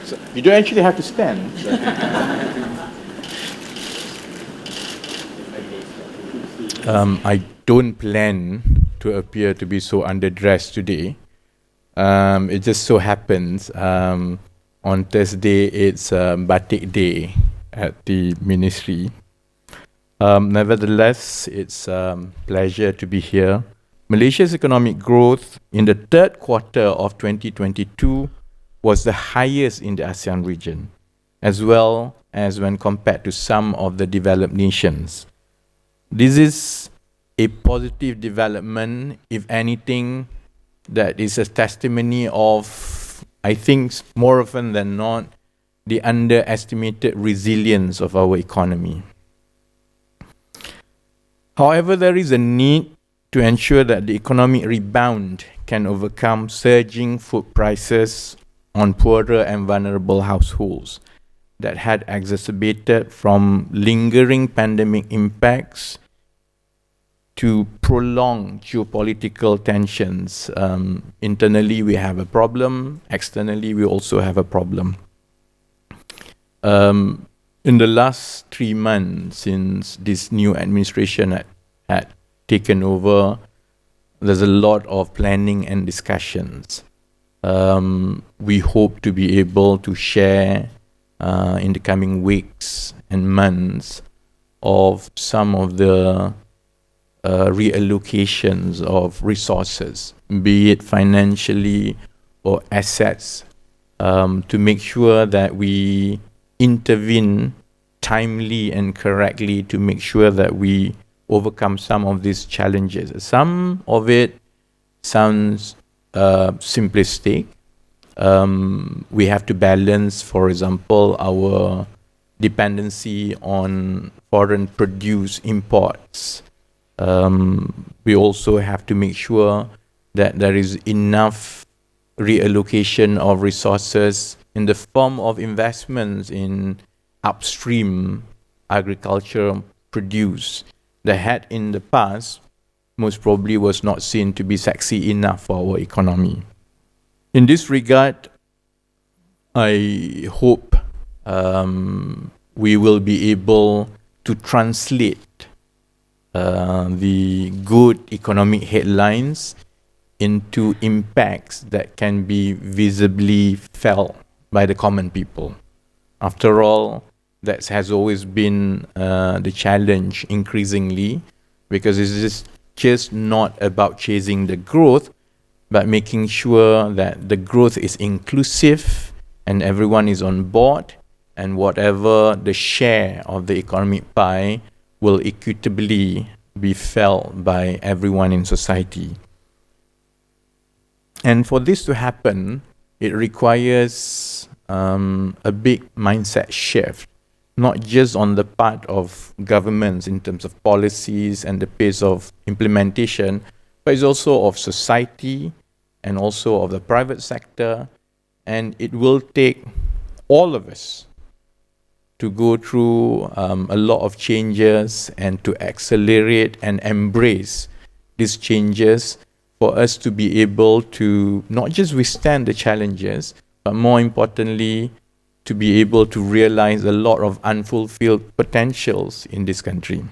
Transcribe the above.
So you don't actually have to stand. I don't plan to appear to be so underdressed today. It just so happens on Thursday it's Batik Day at the ministry. Nevertheless, it's a pleasure to be here. Malaysia's economic growth in the third quarter of 2022 was the highest in the ASEAN region, as well as when compared to some of the developed nations. This is a positive development, if anything, that is a testimony of, I think, more often than not, the underestimated resilience of our economy. However, there is a need to ensure that the economic rebound can overcome surging food prices on poorer and vulnerable households that had exacerbated from lingering pandemic impacts to prolonged geopolitical tensions. Internally, we have a problem. Externally, we also have a problem. In the last 3 months since this new administration had taken over, there's a lot of planning and discussions. We hope to be able to share in the coming weeks and months of some of the reallocations of resources, be it financially or assets, to make sure that we intervene timely and correctly to make sure that we overcome some of these challenges. Some of it sounds simplistic. We have to balance, for example, our dependency on foreign produce imports. We also have to make sure that there is enough reallocation of resources in the form of investments in upstream agriculture produce that had in the past most probably was not seen to be sexy enough for our economy. In this regard, I hope we will be able to translate the good economic headlines into impacts that can be visibly felt by the common people. After all, that has always been the challenge increasingly, because it's just not about chasing the growth, but making sure that the growth is inclusive and everyone is on board, and whatever the share of the economic pie will equitably be felt by everyone in society. And for this to happen, it requires a big mindset shift, not just on the part of governments in terms of policies and the pace of implementation, but it's also of society and also of the private sector. And it will take all of us to go through a lot of changes and to accelerate and embrace these changes for us to be able to not just withstand the challenges, but more importantly, to be able to realize a lot of unfulfilled potentials in this country.